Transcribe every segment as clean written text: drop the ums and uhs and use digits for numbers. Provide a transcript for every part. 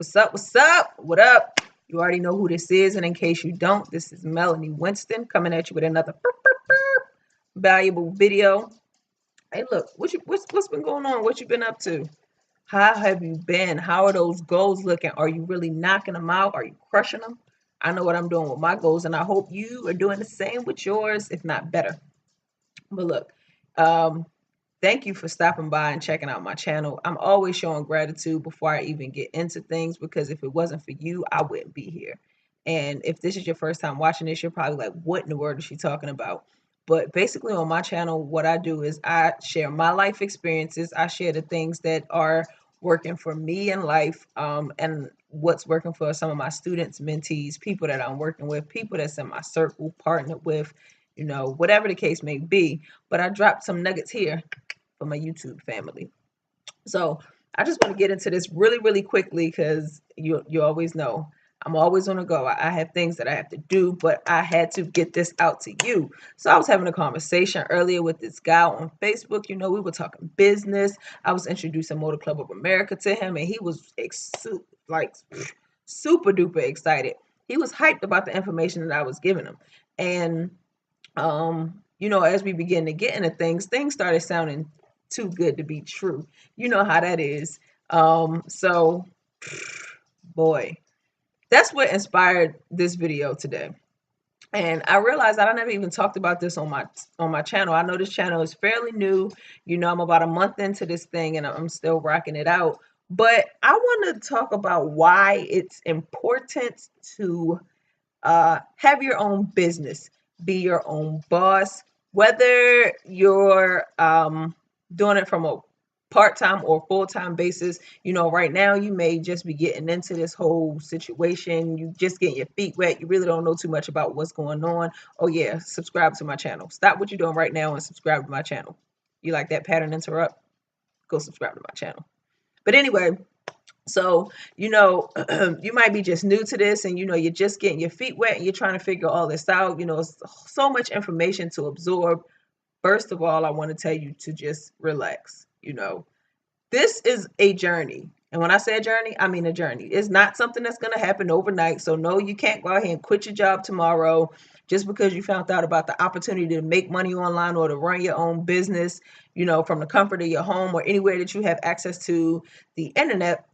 What's up? What's up? What up? You already know who this is, and in case you don't, this is Melanie Winston coming at you with another valuable video. Hey, look, what's been going on? What you been up to? How have you been? How are those goals looking? Are you really knocking them out? Are you crushing them? I know what I'm doing with my goals, and I hope you are doing the same with yours, if not better. But look, um, thank you for stopping by and checking out my channel. I'm always showing gratitude before I even get into things because if it wasn't for you, I wouldn't be here. And if this is your first time watching this, you're probably like, what in the world is she talking about? But basically, on my channel, what I do is I share my life experiences. I share the things that are working for me in life, and what's working for some of my students, mentees, people that I'm working with, people that's in my circle, partnered with, whatever the case may be. But I dropped some nuggets here for my YouTube family. So I just want to get into this really, really quickly because you always know I'm always on the go. I have things that I have to do, but I had to get this out to you. So I was having a conversation earlier with this guy on Facebook. We were talking business. I was introducing Motor Club of America to him, and he was like super duper excited. He was hyped about the information that I was giving him. And as we begin to get into things started sounding too good to be true. You know how that is. So boy, that's what inspired this video today. And I realized that I never even talked about this on my channel. I know this channel is fairly new. I'm about a month into this thing and I'm still rocking it out. But I want to talk about why it's important to have your own business, be your own boss, whether you're doing it from a part-time or full-time basis. Right now you may just be getting into this whole situation. You just getting your feet wet. You really don't know too much about what's going on. Oh yeah, subscribe to my channel. Stop what you're doing right now and subscribe to my channel. You like that pattern interrupt? Go subscribe to my channel. But anyway, so, you might be just new to this and, you're just getting your feet wet and you're trying to figure all this out. It's so much information to absorb. First of all, I want to tell you to just relax. This is a journey. And when I say a journey, I mean a journey. It's not something that's going to happen overnight. So no, you can't go ahead and quit your job tomorrow just because you found out about the opportunity to make money online or to run your own business, from the comfort of your home or anywhere that you have access to the internet.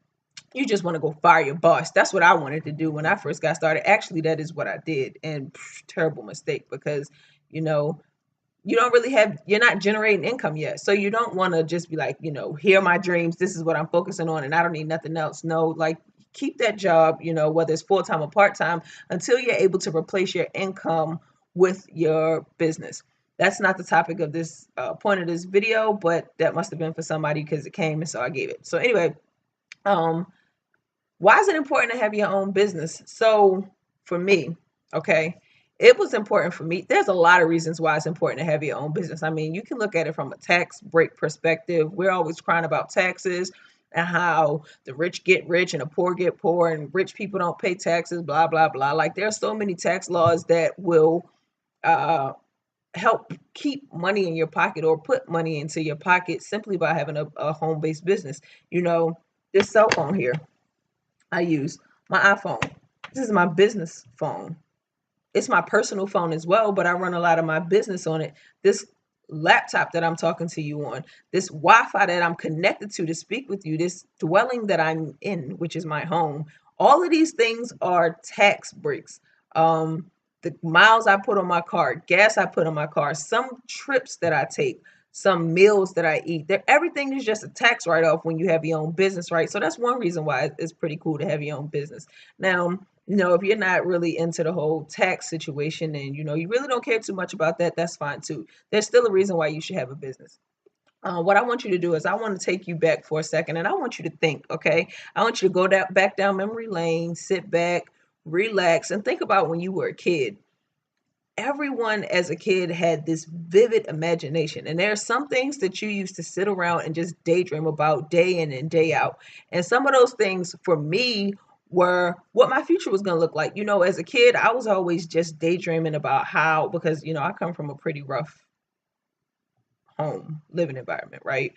You just want to go fire your boss. That's what I wanted to do when I first got started. Actually, that is what I did. And terrible mistake because, you don't really you're not generating income yet. So you don't want to just be like, here are my dreams. This is what I'm focusing on and I don't need nothing else. No, like keep that job, whether it's full-time or part-time until you're able to replace your income with your business. That's not the topic of this point of this video, but that must have been for somebody because it came and so I gave it. So anyway, why is it important to have your own business? So for me, okay, it was important for me. There's a lot of reasons why it's important to have your own business. I mean, you can look at it from a tax break perspective. We're always crying about taxes and how the rich get rich and the poor get poor and rich people don't pay taxes, blah, blah, blah. Like there are so many tax laws that will help keep money in your pocket or put money into your pocket simply by having a home-based business. This cell phone here I use, my iPhone. This is my business phone. It's my personal phone as well, but I run a lot of my business on it. This laptop that I'm talking to you on, this Wi-Fi that I'm connected to speak with you, this dwelling that I'm in, which is my home, all of these things are tax breaks. The miles I put on my car, gas I put on my car, some trips that I take, some meals that I eat. Everything is just a tax write-off when you have your own business, right? So that's one reason why it's pretty cool to have your own business. Now, if you're not really into the whole tax situation and, you really don't care too much about that, that's fine too. There's still a reason why you should have a business. What I want you to do is I want to take you back for a second and I want you to think, okay? I want you to go back down memory lane, sit back, relax, and think about when you were a kid. Everyone as a kid had this vivid imagination, and there are some things that you used to sit around and just daydream about day in and day out. And some of those things for me were what my future was going to look like. As a kid, I was always just daydreaming about how, because I come from a pretty rough home living environment, right?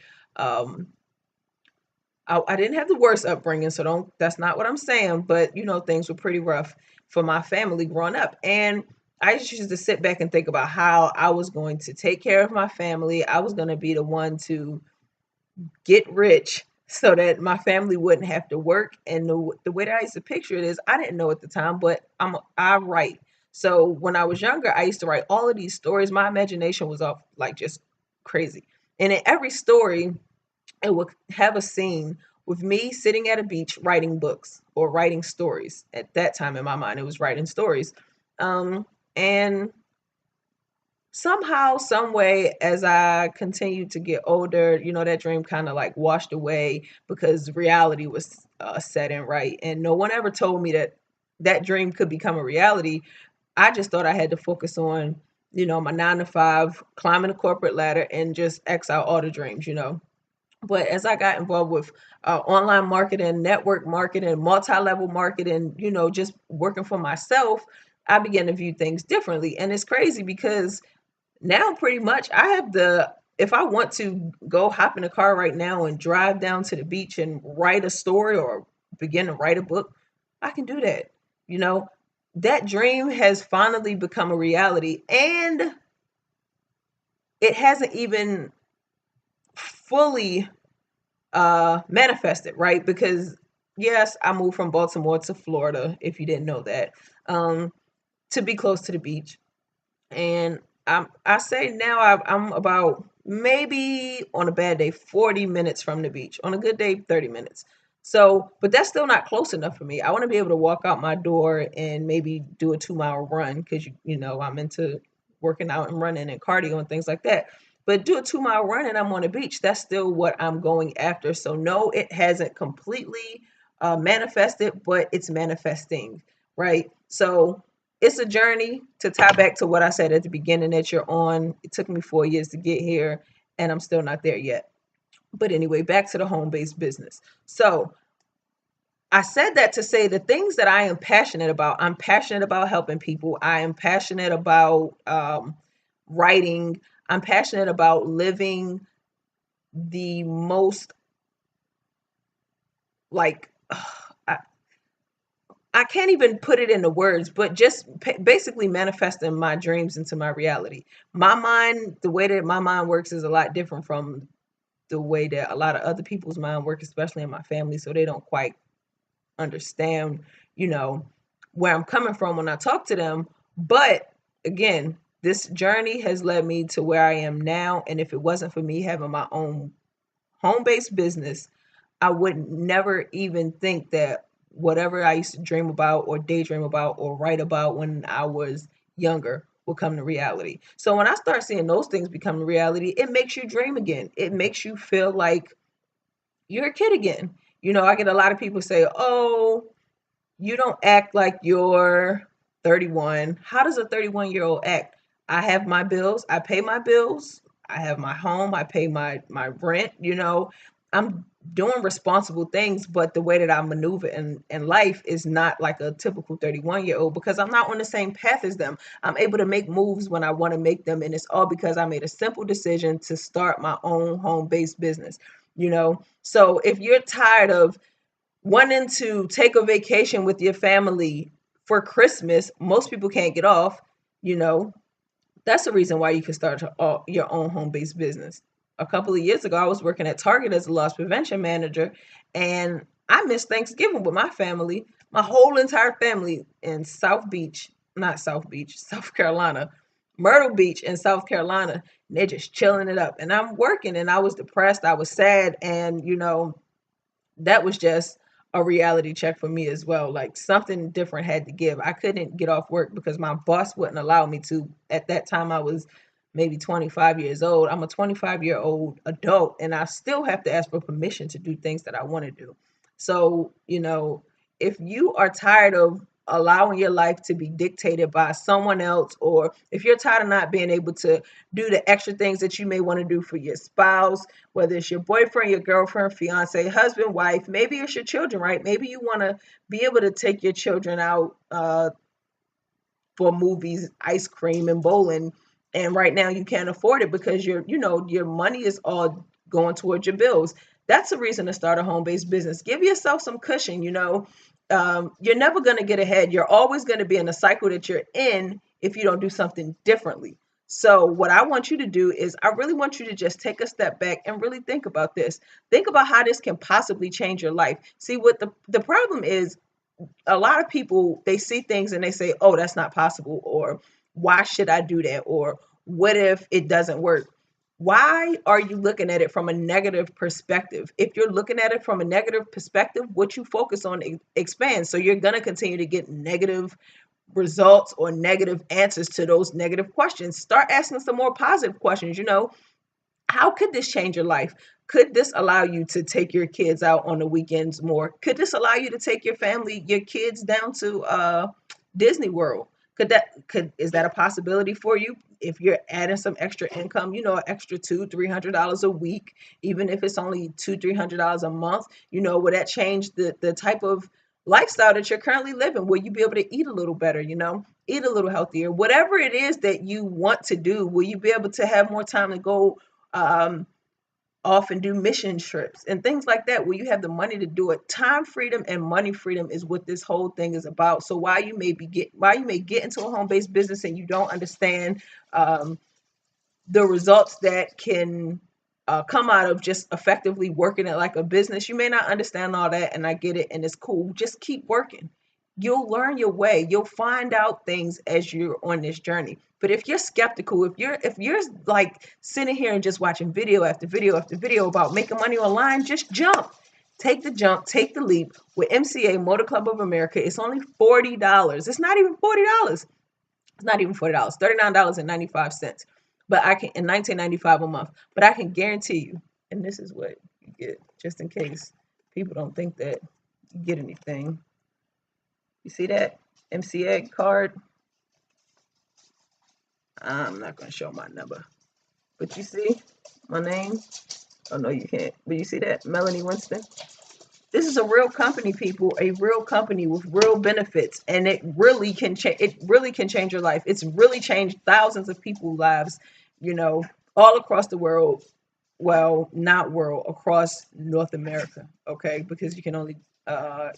I didn't have the worst upbringing, so don't, that's not what I'm saying, but things were pretty rough for my family growing up. And I just used to sit back and think about how I was going to take care of my family. I was going to be the one to get rich so that my family wouldn't have to work. And the way that I used to picture it is, I didn't know at the time, but I write. So when I was younger, I used to write all of these stories. My imagination was off like just crazy. And in every story, it would have a scene with me sitting at a beach writing books or writing stories. At that time in my mind, it was writing stories. And somehow, some way, as I continued to get older, that dream kind of like washed away because reality was setting, right? And no one ever told me that that dream could become a reality. I just thought I had to focus on, my 9 to 5, climbing the corporate ladder, and just X out all the dreams. But as I got involved with online marketing, network marketing, multi-level marketing, just working for myself, I began to view things differently. And it's crazy because now pretty much I have if I want to go hop in a car right now and drive down to the beach and write a story or begin to write a book, I can do that. You know, that dream has finally become a reality, and it hasn't even fully manifested, right? Because yes, I moved from Baltimore to Florida, if you didn't know that, um, to be close to the beach. And I say now I'm about, maybe on a bad day, 40 minutes from the beach. On a good day, 30 minutes. So, but that's still not close enough for me. I want to be able to walk out my door and maybe do a 2 mile run because I'm into working out and running and cardio and things like that. But do a 2 mile run and I'm on the beach. That's still what I'm going after. So no, it hasn't completely manifested, but it's manifesting, right? So it's a journey, to tie back to what I said at the beginning, that you're on. It took me 4 years to get here, and I'm still not there yet. But anyway, back to the home based business. So I said that to say the things that I am passionate about. I'm passionate about helping people. I am passionate about writing. I'm passionate about living the most, like, I can't even put it into words, but just basically manifesting my dreams into my reality. My mind, the way that my mind works is a lot different from the way that a lot of other people's mind work, especially in my family. So they don't quite understand, you know, where I'm coming from when I talk to them. But again, this journey has led me to where I am now. And if it wasn't for me having my own home-based business, I would never even think that whatever I used to dream about or daydream about or write about when I was younger will come to reality. So when I start seeing those things become reality, it makes you dream again. It makes you feel like you're a kid again. I get a lot of people say, "Oh, you don't act like you're 31." How does a 31-year-old act? I have my bills, I pay my bills, I have my home, I pay my rent. I'm doing responsible things, but the way that I maneuver in life is not like a typical 31-year-old because I'm not on the same path as them. I'm able to make moves when I want to make them, and it's all because I made a simple decision to start my own home-based business. So if you're tired of wanting to take a vacation with your family for Christmas, most people can't get off, you know, that's the reason why you can start your own home based business. A couple of years ago, I was working at Target as a loss prevention manager, and I missed Thanksgiving with my family, my whole entire family in South Beach, not South Beach, South Carolina, Myrtle Beach in South Carolina. And they're just chilling it up. And I'm working, and I was depressed, I was sad, and that was just a reality check for me as well. Like something different had to give. I couldn't get off work because my boss wouldn't allow me to. At that time, I was maybe 25 years old. I'm a 25-year-old adult, and I still have to ask for permission to do things that I want to do. So, if you are tired of allowing your life to be dictated by someone else, or if you're tired of not being able to do the extra things that you may want to do for your spouse, whether it's your boyfriend, your girlfriend, fiance, husband, wife, maybe it's your children, right? Maybe you want to be able to take your children out for movies, ice cream, and bowling, and right now you can't afford it because your money is all going towards your bills. That's a reason to start a home-based business. Give yourself some cushion, you're never going to get ahead. You're always going to be in a cycle that you're in if you don't do something differently. So what I want you to do is I really want you to just take a step back and really think about this. Think about how this can possibly change your life. See, what the problem is, a lot of people, they see things and they say, oh, that's not possible, or why should I do that, or what if it doesn't work? Why are you looking at it from a negative perspective? If you're looking at it from a negative perspective, what you focus on expands. So you're going to continue to get negative results or negative answers to those negative questions. Start asking some more positive questions. How could this change your life? Could this allow you to take your kids out on the weekends more? Could this allow you to take your kids down to Disney World? Is that a possibility for you? If you're adding some extra income, an extra $200-$300 a week, even if it's only $200-$300 a month, will that change the type of lifestyle that you're currently living? Will you be able to eat a little better, eat a little healthier? Whatever it is that you want to do, will you be able to have more time to go um, off and do mission trips and things like that, where you have the money to do it? Time freedom and money freedom is what this whole thing is about. So while you may get into a home-based business and you don't understand um, the results that can come out of just effectively working it like a business, you may not understand all that, and I get it, and it's cool. Just keep working. You'll learn your way. You'll find out things as you're on this journey. But if you're skeptical, if you're like sitting here and just watching video after video after video about making money online, just jump. Take the jump, take the leap. With MCA, Motor Club of America, it's only $40. It's not even $40. It's not even $40. $39.95. But I can in 19.95 a month. But I can guarantee you, and this is what you get, just in case people don't think that you get anything. You see that MCA card? I'm not going to show my number, but you see my name? Oh, no, you can't. But you see that? Melanie Winston? This is a real company, people, a real company with real benefits, and it really can change. It really can change your life. It's really changed thousands of people's lives, all across the world. Well, not world, across North America, okay? Because you can only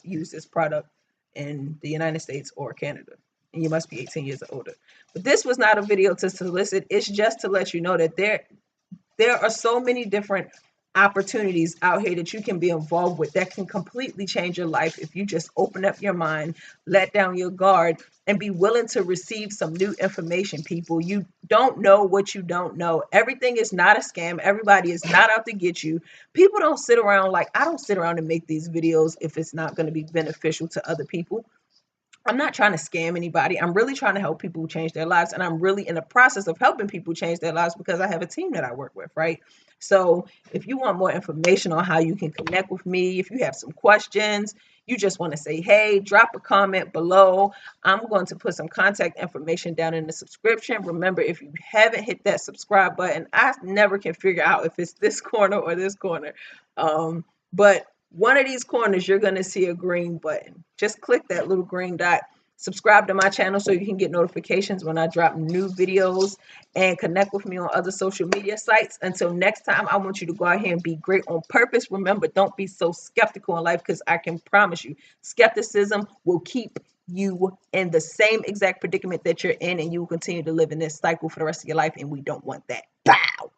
use this product in the United States or Canada, and you must be 18 years or older. But this was not a video to solicit. It's just to let you know that there are so many different opportunities out here that you can be involved with that can completely change your life if you just open up your mind, let down your guard, and be willing to receive some new information. People, you don't know what you don't know. Everything is not a scam. Everybody is not out to get you. People don't sit around, like, I don't sit around and make these videos if it's not going to be beneficial to other people. I'm not trying to scam anybody. I'm really trying to help people change their lives. And I'm really in the process of helping people change their lives because I have a team that I work with, right? So if you want more information on how you can connect with me, if you have some questions, you just want to say, hey, drop a comment below. I'm going to put some contact information down in the subscription. Remember, if you haven't hit that subscribe button, I never can figure out if it's this corner or this corner. But one of these corners, you're going to see a green button. Just click that little green dot. Subscribe to my channel so you can get notifications when I drop new videos, and connect with me on other social media sites. Until next time, I want you to go out here and be great on purpose. Remember, don't be so skeptical in life, because I can promise you, skepticism will keep you in the same exact predicament that you're in, and you will continue to live in this cycle for the rest of your life, and we don't want that. Bow.